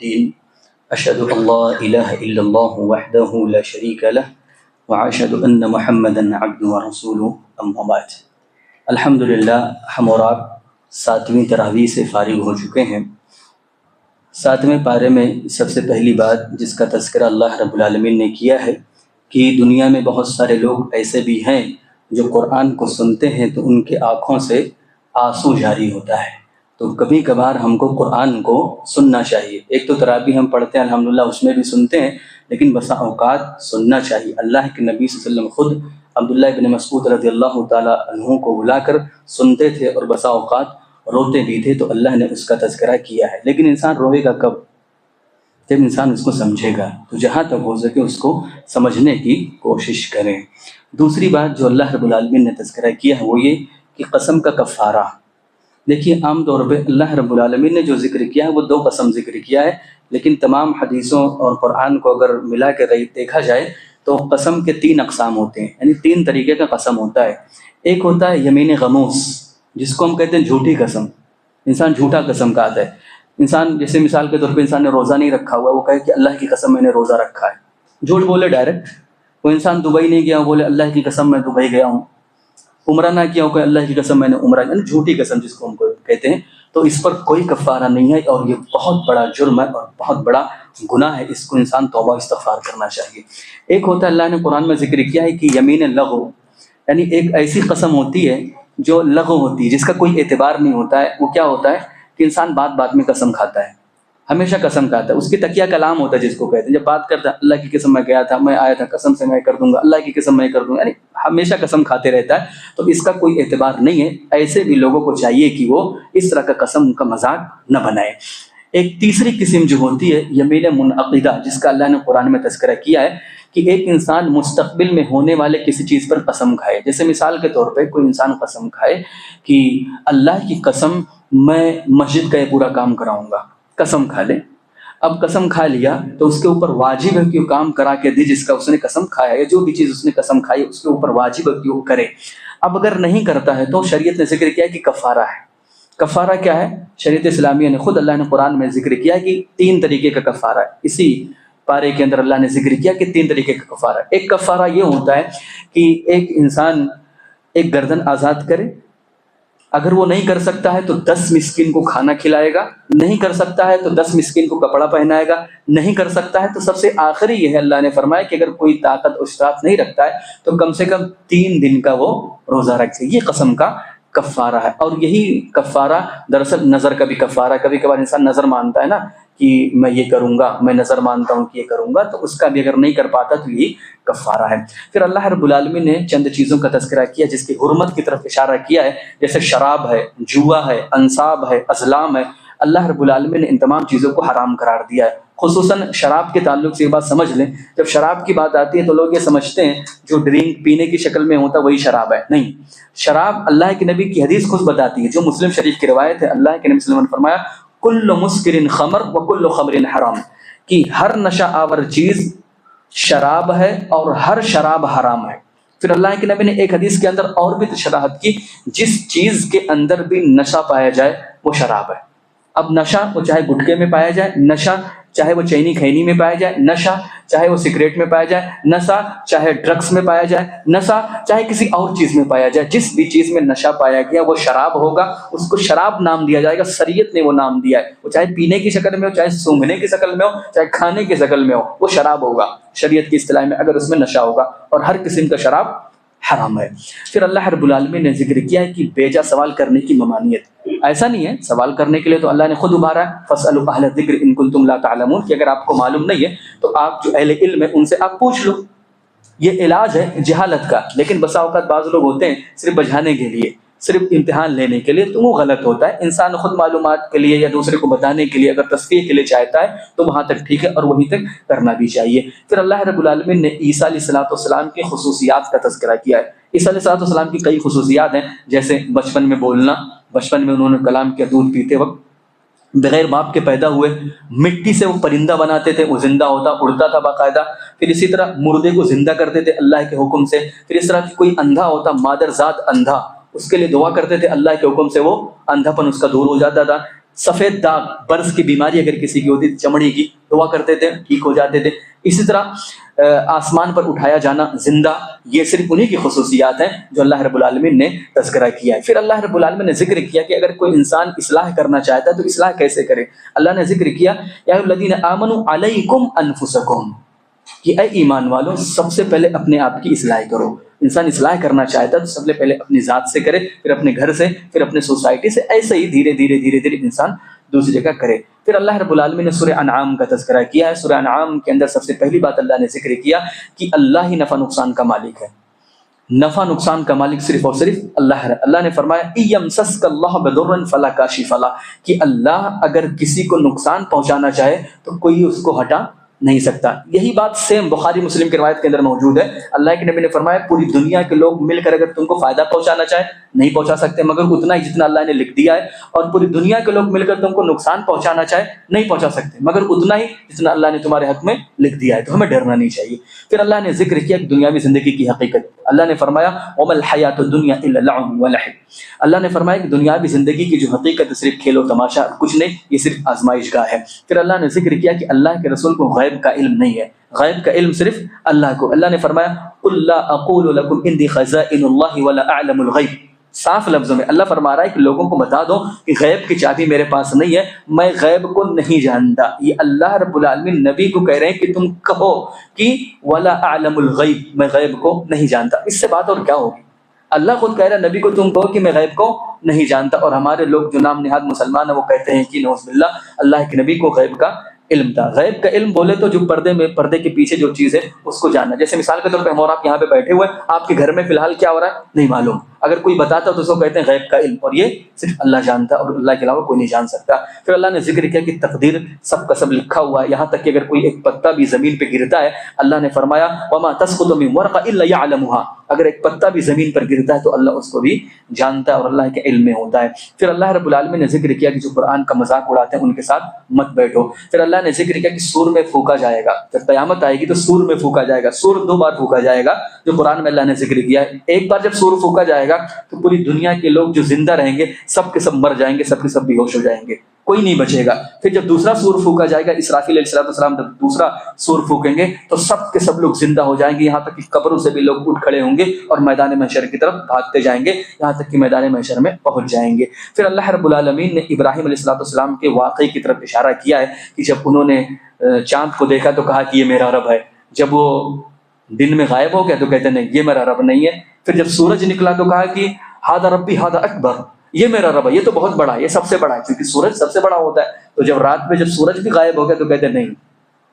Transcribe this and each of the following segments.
الدين أشهد أن لا إله إلا الله وحده لا شريك له وأشهد أن محمدا عبده ورسوله أما بعد۔ الحمدللہ ہم اور آپ 7ویں تراویح سے فارغ ہو چکے ہیں۔ 7ویں پارے میں سب سے پہلی بات جس کا تذکرہ اللہ رب العالمین نے کیا ہے کہ دنیا میں بہت سارے لوگ ایسے بھی ہیں جو قرآن کو سنتے ہیں تو ان کے آنکھوں سے آنسو جاری ہوتا ہے۔ تو کبھی کبھار ہم کو قرآن کو سننا چاہیے۔ ایک تو تراویح ہم پڑھتے ہیں الحمدللہ، اس میں بھی سنتے ہیں، لیکن بسا اوقات سننا چاہیے۔ اللہ کے نبی صلی اللہ علیہ وسلم خود عبداللہ ابن مسعود رضی اللہ تعالیٰ عنہ کو بلا کر سنتے تھے اور بسا اوقات روتے بھی تھے، تو اللہ نے اس کا تذکرہ کیا ہے۔ لیکن انسان روئے گا کب؟ جب انسان اس کو سمجھے گا۔ تو جہاں تک ہو سکے اس کو سمجھنے کی کوشش کریں۔ دوسری بات جو اللہ رب العالمین نے تذکرہ کیا ہے وہ یہ کہ قسم کا کفارہ۔ دیکھیے عام طور پہ اللہ رب العالمین نے جو ذکر کیا ہے وہ 2 قسم ذکر کیا ہے، لیکن تمام حدیثوں اور قرآن کو اگر ملا کے دیکھا جائے تو قسم کے 3 اقسام ہوتے ہیں، یعنی 3 طریقے کا قسم ہوتا ہے۔ ایک ہوتا ہے یمین غموس، جس کو ہم کہتے ہیں جھوٹی قسم۔ انسان جھوٹا قسم کھاتا ہے۔ انسان جیسے مثال کے طور پہ انسان نے روزہ نہیں رکھا ہوا، وہ کہے کہ اللہ کی قسم میں نے روزہ رکھا ہے، جھوٹ بولے ڈائریکٹ۔ وہ انسان دبئی نہیں گیا، وہ بولے اللہ کی قسم میں دبئی گیا ہوں۔ عمرہ نہ کیا ہو کہ اللہ کی قسم میں نے عمرہ، یعنی جھوٹی قسم جس کو ہم کو کہتے ہیں۔ تو اس پر کوئی کفارہ نہیں ہے اور یہ بہت بڑا جرم ہے اور بہت بڑا گناہ ہے، اس کو انسان توبہ استغفار کرنا چاہیے۔ ایک ہوتا ہے اللہ نے قرآن میں ذکر کیا ہے کہ یمین لغو، یعنی ایک ایسی قسم ہوتی ہے جو لغو ہوتی ہے، جس کا کوئی اعتبار نہیں ہوتا ہے۔ وہ کیا ہوتا ہے کہ انسان بات بات میں قسم کھاتا ہے، ہمیشہ قسم کھاتا ہے، اس کی تکیہ کلام ہوتا ہے جس کو کہتے ہیں۔ جب بات کرتا ہے اللہ کی قسم میں گیا تھا، میں آیا تھا، قسم سے میں کر دوں گا، اللہ کی قسم میں کر دوں گا، یعنی ہمیشہ قسم کھاتے رہتا ہے۔ تو اس کا کوئی اعتبار نہیں ہے۔ ایسے بھی لوگوں کو چاہیے کہ وہ اس طرح کا قسم کا مذاق نہ بنائے۔ ایک تیسری قسم جو ہوتی ہے یمین منعقدہ، جس کا اللہ نے قرآن میں تذکرہ کیا ہے کہ ایک انسان مستقبل میں ہونے والے کسی چیز پر قسم کھائے۔ جیسے مثال کے طور پہ کوئی انسان قسم کھائے کہ اللہ کی قسم میں مسجد کا یہ پورا کام کراؤں گا، قسم کھا لے۔ اب قسم کھا لیا تو اس کے اوپر واجب ہے کہ وہ کام کرا کے دے جس کا اس نے قسم کھایا ہے، جو بھی چیز اس نے قسم کھائی اس کے اوپر واجب ہے کہ وہ کرے۔ اب اگر نہیں کرتا ہے تو شریعت نے ذکر کیا کہ کفارہ ہے۔ کفارہ کیا ہے؟ شریعت اسلامیہ نے خود اللہ نے قرآن میں ذکر کیا کہ 3 طریقے کا کفارہ ہے۔ اسی پارے کے اندر اللہ نے ذکر کیا کہ 3 طریقے کا کفارہ ہے۔ ایک کفارہ یہ ہوتا ہے کہ ایک انسان ایک گردن آزاد کرے، اگر وہ نہیں کر سکتا ہے تو 10 مسکین کو کھانا کھلائے گا، نہیں کر سکتا ہے تو 10 مسکین کو کپڑا پہنائے گا، نہیں کر سکتا ہے تو سب سے آخری یہ ہے اللہ نے فرمایا کہ اگر کوئی طاقت و استطاعت نہیں رکھتا ہے تو کم سے کم 3 دن کا وہ روزہ رکھے۔ یہ قسم کا کفارہ ہے۔ اور یہی کفارہ دراصل نظر کا بھی کفارہ ہے۔ کبھی کبھار انسان نظر مانتا ہے نا کہ میں یہ کروں گا، میں نظر مانتا ہوں کہ یہ کروں گا، تو اس کا بھی اگر نہیں کر پاتا تو یہی کفارہ ہے۔ پھر اللہ رب العالمین نے چند چیزوں کا تذکرہ کیا جس کی حرمت کی طرف اشارہ کیا ہے، جیسے شراب ہے، جوا ہے، انصاب ہے، ازلام ہے۔ اللہ رب العالمین نے ان تمام چیزوں کو حرام قرار دیا ہے۔ خصوصاً شراب کے تعلق سے یہ بات سمجھ لیں، جب شراب کی بات آتی ہے تو لوگ یہ سمجھتے ہیں جو ڈرنک پینے کی شکل میں ہوتا وہی شراب ہے۔ نہیں، شراب اللہ کے نبی کی حدیث خود بتاتی ہے، جو مسلم شریف کی روایت ہے، اللہ کے نبی صلی اللہ علیہ وسلم نے فرمایا کل مسکر خمر وکل خمر حرام، کہ ہر نشہ آور چیز شراب ہے اور ہر شراب حرام ہے۔ پھر اللہ کے نبی نے ایک حدیث کے اندر اور بھی شرحت کی، جس چیز کے اندر بھی نشہ پایا جائے وہ شراب ہے۔ اب نشہ وہ چاہے گٹکے میں پایا جائے، نشہ چاہے وہ چینی کھینی میں پایا جائے، نشہ چاہے وہ سگریٹ میں پایا جائے، نشہ چاہے ڈرگس میں پایا جائے، نشہ چاہے کسی اور چیز میں پایا جائے، جس بھی چیز میں نشہ پایا گیا وہ شراب ہوگا، اس کو شراب نام دیا جائے گا۔ شریعت نے وہ نام دیا ہے، وہ چاہے پینے کی شکل میں ہو، چاہے سونگھنے کی شکل میں ہو، چاہے کھانے کی شکل میں ہو، وہ شراب ہوگا شریعت کی اصطلاح میں، اگر اس میں نشہ ہوگا، اور ہر قسم کا شراب حرام ہے۔ پھر اللہ رب العالمین نے ذکر کیا ہے کہ بیجا سوال کرنے کی ممانعت۔ ایسا نہیں ہے، سوال کرنے کے لیے تو اللہ نے خود ابھارا ہے، فَاسْأَلُوا أَهْلَ الذِّكْرِ إِن كُنتُمْ لَا تَعْلَمُونَ، کہ اگر آپ کو معلوم نہیں ہے تو آپ جو اہل علم ہے ان سے آپ پوچھ لو۔ یہ علاج ہے جہالت کا، لیکن بسا اوقات بعض لوگ ہوتے ہیں صرف بجھانے کے لیے، صرف امتحان لینے کے لیے، تو وہ غلط ہوتا ہے۔ انسان خود معلومات کے لیے یا دوسرے کو بتانے کے لیے اگر تصفیہ کے لیے چاہتا ہے تو وہاں تک ٹھیک ہے، اور وہیں تک کرنا بھی چاہیے۔ پھر اللہ رب العالمین نے عیسیٰ علیہ السلام کی خصوصیات کا تذکرہ کیا ہے۔ عیسیٰ علیہ السلام کی کئی خصوصیات ہیں، جیسے بچپن میں بولنا، بچپن میں انہوں نے کلام کیا، دودھ پیتے وقت بغیر باپ کے پیدا ہوئے، مٹی سے وہ پرندہ بناتے تھے، وہ زندہ ہوتا اڑتا تھا باقاعدہ۔ پھر اسی طرح مردے کو زندہ کرتے تھے اللہ کے حکم سے۔ پھر اس طرح کی کوئی اندھا ہوتا، مادر ذات اندھا، اس کے لیے دعا کرتے تھے اللہ کے حکم سے، وہ اندھا پن اس کا دور ہو جاتا تھا۔ سفید داغ برس کی بیماری اگر کسی کی ہوتی چمڑی کی دعا کرتے تھے ٹھیک ہو جاتے تھے. اسی طرح آسمان پر اٹھایا جانا زندہ، یہ صرف انہی کی خصوصیات ہیں جو اللہ رب العالمین نے تذکرہ کیا ہے. پھر اللہ رب العالمین نے ذکر کیا کہ اگر کوئی انسان اصلاح کرنا چاہتا ہے تو اصلاح کیسے کرے. اللہ نے ذکر کیا یا ایھا الذین آمنوا علیکم انفسکم، کہ اے ایمان والو سب سے پہلے اپنے آپ کی اصلاح کرو. انسان اصلاح کرنا چاہتا ہے تو سب سے پہلے اپنی ذات سے کرے، پھر اپنے گھر سے، پھر اپنے سوسائٹی سے، ایسے ہی دھیرے دھیرے انسان دوسری جگہ کرے. پھر اللہ رب العالمین نے سورہ انعام کا تذکرہ کیا ہے. سورہ انعام کے اندر سب سے پہلی بات اللہ نے ذکر کیا کہ اللہ ہی نفع نقصان کا مالک ہے. نفع نقصان کا مالک صرف اور صرف اللہ ہے. اللہ نے فرمایا اَيَمْسَسْكَ اللَّهُ بِضُرٍّ فَلَا كَاشِفَ لَهُ، کہ اللہ اگر کسی کو نقصان پہنچانا چاہے تو کوئی اس کو ہٹا نہیں سکتا. یہی بات سیم بخاری مسلم کی روایت کے اندر موجود ہے. اللہ کے نبی نے فرمایا پوری دنیا کے لوگ مل کر اگر تم کو فائدہ پہنچانا چاہے نہیں پہنچا سکتے مگر اتنا ہی جتنا اللہ نے لکھ دیا ہے، اور پوری دنیا کے لوگ مل کر تم کو نقصان پہنچانا چاہے نہیں پہنچا سکتے مگر اتنا ہی جتنا اللہ نے تمہارے حق میں لکھ دیا ہے. تو ہمیں ڈرنا نہیں چاہیے. پھر اللہ نے ذکر کیا کہ دنیاوی زندگی کی حقیقت. اللہ نے فرمایا وَمَا الْحَيَاةُ الدُّنْيَا إِلَّا لَعْبٌ وَلَعِبٌ، اللہ نے فرمایا کہ دنیاوی زندگی کی جو حقیقت ہے صرف کھیل و تماشا کچھ نہیں، یہ صرف آزمائش گاہ ہے. پھر اللہ نے ذکر کیا کہ اللہ کے رسول کو غیب کا علم نہیں ہے، غیب کا علم صرف اللہ کو. اللہ نے فرمایا قُلْ لَا أَقُولُ لَكُمْ عِنْدِي خَزَائِنُ اللَّهِ وَلَا أَعْلَمُ الْغَيْبَ. صاف لفظوں میں اللہ فرما رہا ہے کہ لوگوں کو بتا دو کہ غیب کی چابی میرے پاس نہیں ہے، میں غیب کو نہیں جانتا. یہ اللہ رب العالمین نبی کو کہہ رہے ہیں کہ تم کہو کہ وَلَا أَعْلَمُ الْغَيْبَ، میں غیب کو نہیں جانتا. اس سے بات اور کیا ہوگی؟ اللہ خود کہہ رہا ہے نبی کو تم کہو کہ میں غیب کو نہیں جانتا، اور ہمارے لوگ جو نام نہاد مسلمان ہیں وہ کہتے ہیں کہ نعوذ باللہ اللہ کے نبی کو غیب کا علم تھا. غیب کا علم بولے تو جو پردے کے پیچھے جو چیز ہے اس کو جاننا. جیسے مثال کے طور پہ ہم اور آپ یہاں پہ بیٹھے ہوئے، آپ کے گھر میں فی الحال کیا ہو رہا ہے نہیں معلوم. اگر کوئی بتاتا تو اس کو کہتے ہیں غیب کا علم، اور یہ صرف اللہ جانتا اور اللہ کے علاوہ کوئی نہیں جان سکتا. پھر اللہ نے ذکر کیا کہ تقدیر سب کا سب لکھا ہوا ہے، یہاں تک کہ اگر کوئی ایک پتا بھی زمین پہ گرتا ہے اللہ نے فرمایا وَمَا تَسْقُطُ مِن وَرَقَةٍ إِلَّا يَعْلَمُهَا، اگر ایک پتا بھی زمین پر گرتا ہے تو اللہ اس کو بھی جانتا ہے اور اللہ کے علم میں ہوتا ہے. پھر اللہ رب العالمین نے ذکر کیا کہ جو قرآن کا مذاق اڑاتے ہیں ان کے ساتھ مت بیٹھو. پھر اللہ نے ذکر کیا کہ سور میں پھونکا جائے گا، جب قیامت آئے گی تو سور میں پھونکا جائے گا. سور 2 بار پھونکا جائے گا جو قرآن میں اللہ نے ذکر کیا ہے. ایک بار جب سور پھونکا جائے گا تو پوری دنیا کے لوگ جو زندہ رہیں گے سب کے سب مر جائیں گے، سب کے سب بے ہوش ہو جائیں گے، کوئی نہیں بچے گا. پھر جب دوسرا سور پھونکا جائے گا، اسرافیل علیہ السلام جب دوسرا سور پھونکیں گے تو سب کے سب لوگ زندہ ہو جائیں گے، یہاں تک کہ قبروں سے بھی لوگ اٹھ کھڑے ہوں گے اور میدان محشر کی طرف بھاگتے جائیں گے، یہاں تک کہ میدان محشر میں پہنچ جائیں گے. پھر اللہ رب العالمین نے ابراہیم علیہ السلام کے واقعے کی طرف اشارہ کیا ہے کہ جب انہوں نے چاند کو دیکھا تو کہا کہ یہ میرا رب ہے. جب وہ دن میں غائب ہو گیا تو کہتے نہیں یہ میرا رب نہیں ہے. پھر جب سورج نکلا تو کہا کہ ہادہ ربی ہادہ اکبر، یہ میرا رب ہے، یہ تو بہت بڑا ہے، یہ سب سے بڑا ہے، کیونکہ سورج سب سے بڑا ہوتا ہے. تو جب رات میں جب سورج بھی غائب ہو گیا تو کہتے نہیں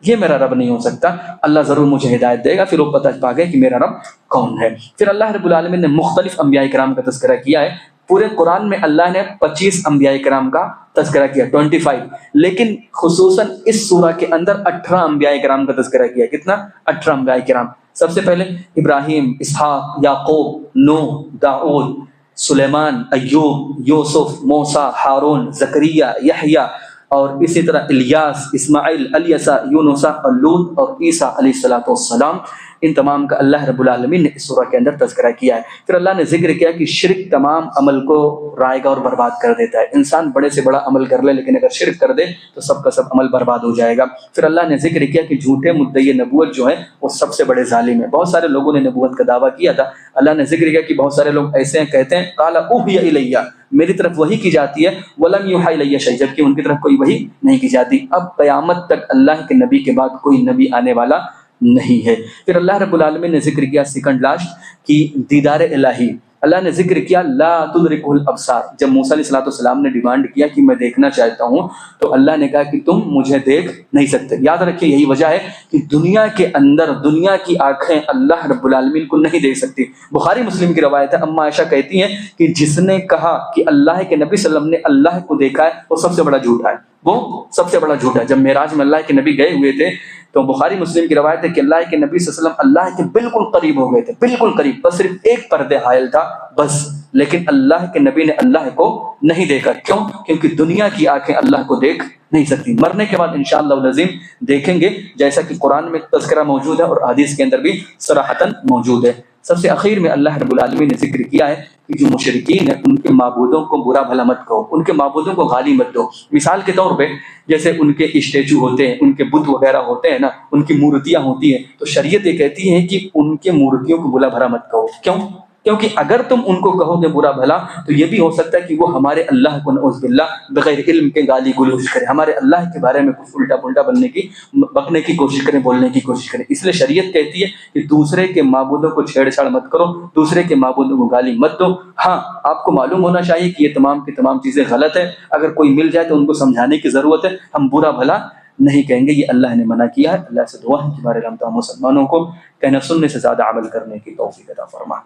یہ میرا رب نہیں ہو سکتا، اللہ ضرور مجھے ہدایت دے گا. پھر وہ پتہ پا گئے کہ میرا رب کون ہے. پھر اللہ رب العالمین نے مختلف انبیاء کرام کا تذکرہ کیا ہے. پورے قرآن میں اللہ نے 25 انبیاء کرام کا تذکرہ کیا، 25، لیکن خصوصاً اس سورہ کے اندر 18 انبیاء کرام کا تذکرہ کیا. کتنا؟ 18 انبیاء کرام. سب سے پہلے ابراہیم، اسحاق، یعقوب، نوح، داؤد، سلیمان، ایوب، یوسف، موسیٰ، ہارون، زکریا، یحییٰ، اور اسی طرح الیاس، اسماعیل، الیسع، یونسا اور لوط اور عیسیٰ علیہ السلام. ان تمام کا اللہ رب العالمین نے اس سورہ کے اندر تذکرہ کیا ہے. پھر اللہ نے ذکر کیا کہ شرک تمام عمل کو رائے گا اور برباد کر دیتا ہے. انسان بڑے سے بڑا عمل کر لے لیکن اگر شرک کر دے تو سب کا سب عمل برباد ہو جائے گا. پھر اللہ نے ذکر کیا کہ جھوٹے مدعی نبوت جو ہیں وہ سب سے بڑے ظالم ہیں. بہت سارے لوگوں نے نبوت کا دعویٰ کیا تھا. اللہ نے ذکر کیا کہ بہت سارے لوگ ایسے ہیں کہتے ہیں قال اوحی الی، میری طرف وحی کی جاتی ہے، ولم یوحی الی شیء، جبکہ ان کی طرف کوئی وحی نہیں کی جاتی. اب قیامت تک اللہ کے نبی کے بعد کوئی نبی آنے والا نہیں ہے. پھر اللہ رب العالمین نے ذکر کیا سیکنڈ لاسٹ کی دیدار الہی. اللہ نے ذکر کیا لا تدرکہ الابصار. جب موسیٰ علیہ السلام نے ڈیمانڈ کیا کہ میں دیکھنا چاہتا ہوں تو اللہ نے کہا کہ تم مجھے دیکھ نہیں سکتے. یاد رکھیے یہی وجہ ہے کہ دنیا کے اندر دنیا کی آنکھیں اللہ رب العالمین کو نہیں دیکھ سکتی. بخاری مسلم کی روایت ہے، اما عائشہ کہتی ہیں کہ جس نے کہا کہ اللہ کے نبی صلی اللہ علیہ وسلم نے اللہ کو دیکھا ہے وہ سب سے بڑا جھوٹا ہے، وہ سب سے بڑا جھوٹا ہے. جب معراج میں اللہ کے نبی گئے ہوئے تھے تو بخاری مسلم کی روایت ہے کہ اللہ کے نبی صلی اللہ علیہ وسلم اللہ کے بالکل قریب ہو گئے تھے، بالکل قریب، بس صرف ایک پردے حائل تھا بس. لیکن اللہ کے نبی نے اللہ کو نہیں دیکھا. کیوں؟ کیونکہ دنیا کی آنکھیں اللہ کو دیکھ نہیں سکتی. مرنے کے بعد انشاءاللہ العظیم دیکھیں گے، جیسا کہ قرآن میں تذکرہ موجود ہے اور حدیث کے اندر بھی صراحتاً موجود ہے. سب سے اخیر میں اللہ رب العالمین نے ذکر کیا ہے کہ جو مشرکین ہیں ان کے کے معبودوں کو برا بھلا مت کہو، ان کے معبودوں کو گالی مت دو۔ مثال کے طور پہ جیسے ان کے اسٹیچو ہوتے ہیں، ان کے بت وغیرہ ہوتے ہیں نا، ان کی مورتیاں ہوتی ہیں، تو شریعت یہ کہتی ہے کہ ان کے مورتیوں کو برا بھلا مت کہو۔ کیوں؟ کیونکہ اگر تم ان کو کہو گے برا بھلا تو یہ بھی ہو سکتا ہے کہ وہ ہمارے اللہ کو نعوذ باللہ بغیر علم کے گالی گلوچ کرے، ہمارے اللہ کے بارے میں کچھ الٹا پلٹا بکنے کی کوشش کریں، بولنے کی کوشش کریں۔ اس لیے شریعت کہتی ہے کہ دوسرے کے معبودوں کو چھیڑ چھاڑ مت کرو، دوسرے کے معبودوں کو گالی مت دو۔ ہاں، آپ کو معلوم ہونا چاہیے کہ یہ تمام کی تمام چیزیں غلط ہیں، اگر کوئی مل جائے تو ان کو سمجھانے کی ضرورت ہے، ہم برا بھلا نہیں کہیں گے، یہ اللہ نے منع کیا ہے۔ اللہ سے دعا ہے کہ ہمارے تمام مسلمانوں کو کہنا سننے سے زیادہ عمل کرنے کی توفیق عطا فرما۔